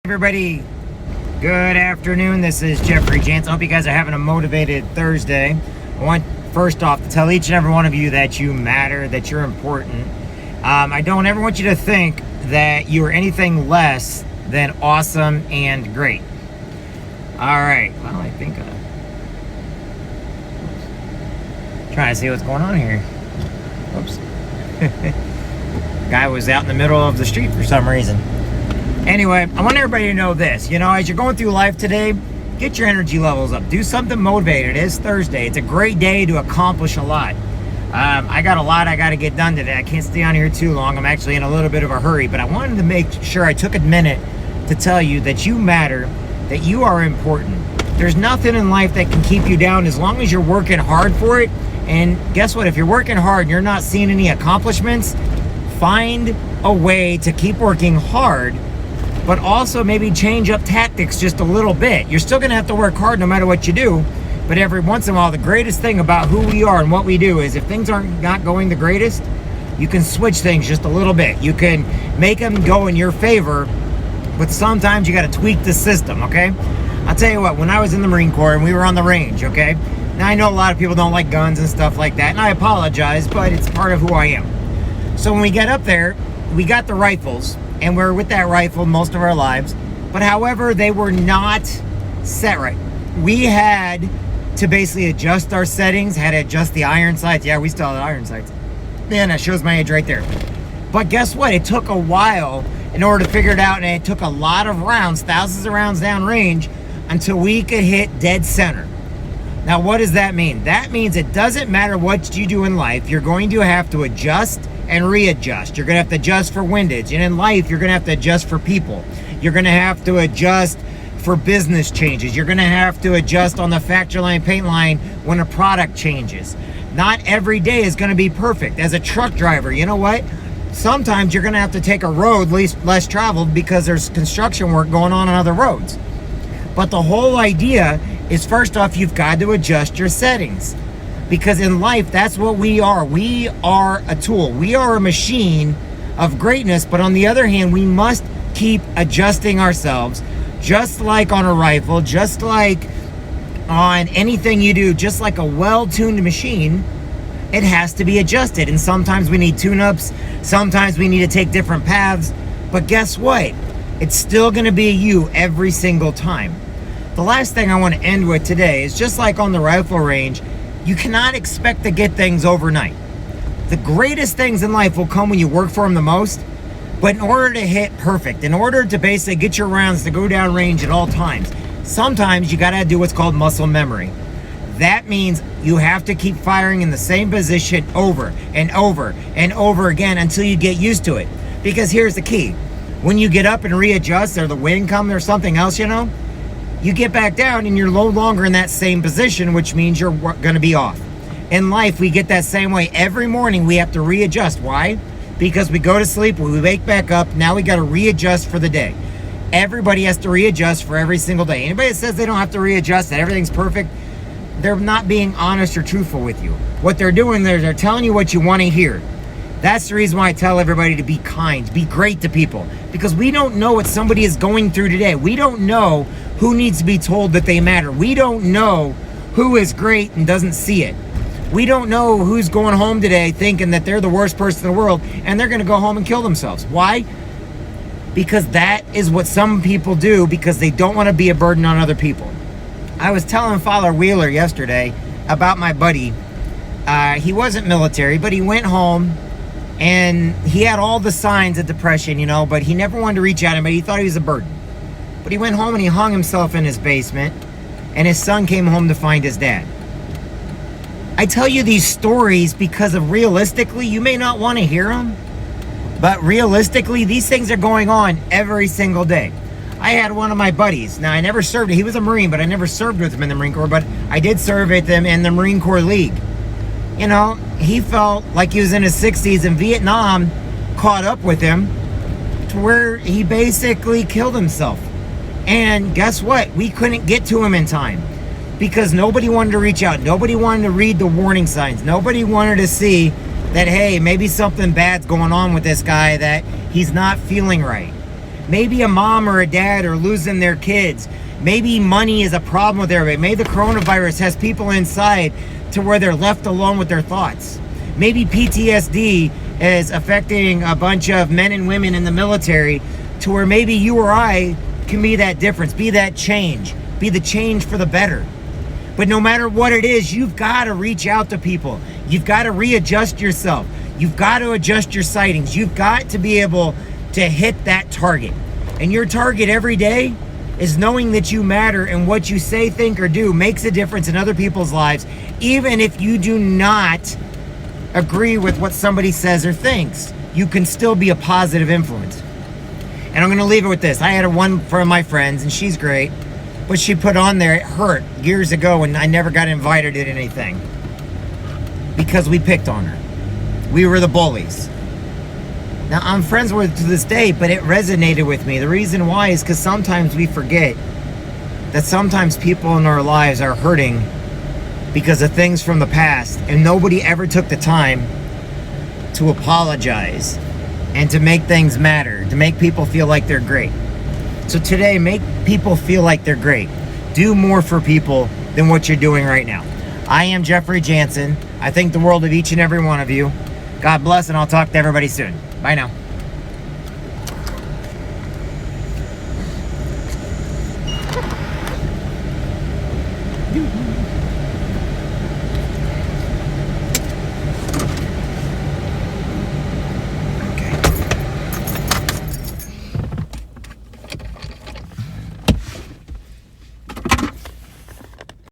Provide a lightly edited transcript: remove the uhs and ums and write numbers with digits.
Everybody, good afternoon. This is Jeffrey Jansen. I hope you guys are having a motivated Thursday. I want first off to tell each and every one of you that you matter, that you're important. I don't ever want you to think that you are anything less than awesome and great. All right. Well, I think trying to see what's going on here. Oops. Guy was out in the middle of the street for some reason. Anyway, I want everybody to know this. As you're going through life today, get your energy levels up. Do something motivated. It is Thursday. It's a great day to accomplish a lot. I got a lot I got to get done today. I can't stay on here too long. I'm actually in a little bit of a hurry, but I wanted to make sure I took a minute to tell you that you matter, that you are important. There's nothing in life that can keep you down as long as you're working hard for it. And guess what? If you're working hard and you're not seeing any accomplishments, find a way to keep working hard, but also maybe change up tactics just a little bit. You're still going to have to work hard no matter what you do, but every once in a while, the greatest thing about who we are and what we do is if things aren't not going the greatest, you can switch things just a little bit. You can make them go in your favor, but sometimes you got to tweak the system, okay? I'll tell you what, when I was in the Marine Corps and we were on the range, okay? Now, I know a lot of people don't like guns and stuff like that, and I apologize, but it's part of who I am. So when we get up there, we got the rifles, and we're with that rifle most of our lives. But however, they were not set right. We had to basically adjust our settings, had to adjust the iron sights. Yeah, we still had iron sights. Man, that shows my age right there. But guess what? It took a while in order to figure it out, and it took a lot of rounds, thousands of rounds downrange, until we could hit dead center. Now, what does that mean? That means it doesn't matter what you do in life, you're going to have to adjust and readjust. You're going to have to adjust for windage. And in life, you're going to have to adjust for people. You're going to have to adjust for business changes. You're going to have to adjust on the factory line, paint line when a product changes. Not every day is going to be perfect. As a truck driver, you know what? Sometimes you're going to have to take a road less traveled because there's construction work going on other roads. But the whole idea is, first off, you've got to adjust your settings. Because in life, that's what we are. We are a tool. We are a machine of greatness. But on the other hand, we must keep adjusting ourselves, just like on a rifle, just like on anything you do, just like a well-tuned machine, it has to be adjusted. And sometimes we need tune-ups. Sometimes we need to take different paths. But guess what? It's still going to be you every single time. The last thing I want to end with today is just like on the rifle range, you cannot expect to get things overnight. The greatest things in life will come when you work for them the most. But in order to hit perfect, in order to basically get your rounds to go down range at all times, sometimes you got to do what's called muscle memory. That means you have to keep firing in the same position over and over and over again until you get used to it. Because here's the key. When you get up and readjust, or the wind comes or something else, you get back down and you're no longer in that same position, which means you're going to be off. In life, we get that same way. Every morning, we have to readjust. Why? Because we go to sleep, we wake back up, now we got to readjust for the day. Everybody has to readjust for every single day. Anybody that says they don't have to readjust, that everything's perfect, they're not being honest or truthful with you. What they're doing, they're telling you what you want to hear. That's the reason why I tell everybody to be kind, be great to people. Because we don't know what somebody is going through today. We don't know who needs to be told that they matter. We don't know who is great and doesn't see it. We don't know who's going home today thinking that they're the worst person in the world and they're going to go home and kill themselves. Why? Because that is what some people do because they don't want to be a burden on other people. I was telling Father Wheeler yesterday about my buddy. He wasn't military, but he went home and he had all the signs of depression, but he never wanted to reach out to anybody. He thought he was a burden. But he went home and he hung himself in his basement, and his son came home to find his dad. I tell you these stories because of realistically, you may not want to hear them, but realistically, these things are going on every single day. I had one of my buddies. Now, I never served. He was a Marine, but I never served with him in the Marine Corps, but I did serve with him in the Marine Corps League. He felt like he was in his 60s, and Vietnam caught up with him to where he basically killed himself. And guess what? We couldn't get to him in time because nobody wanted to reach out. Nobody wanted to read the warning signs. Nobody wanted to see that, hey, maybe something bad's going on with this guy, that he's not feeling right. Maybe a mom or a dad are losing their kids. Maybe money is a problem with everybody. Maybe the coronavirus has people inside to where they're left alone with their thoughts. Maybe PTSD is affecting a bunch of men and women in the military to where maybe you or I can be that difference, be that change, be the change for the better. But no matter what it is, you've got to reach out to people. You've got to readjust yourself. You've got to adjust your sightings. You've got to be able to hit that target. And your target every day is knowing that you matter, and what you say, think, or do makes a difference in other people's lives, even if you do not agree with what somebody says or thinks. You can still be a positive influence. And I'm going to leave it with this. I had one of my friends, and she's great, but she put on there, it hurt years ago, and I never got invited to anything because we picked on her. We were the bullies. Now, I'm friends with her to this day, but it resonated with me. The reason why is because sometimes we forget that sometimes people in our lives are hurting because of things from the past, and nobody ever took the time to apologize and to make things matter, to make people feel like they're great. So today, make people feel like they're great. Do more for people than what you're doing right now. I am Jeffrey Jansen. I think the world of each and every one of you. God bless, and I'll talk to everybody soon. Bye now.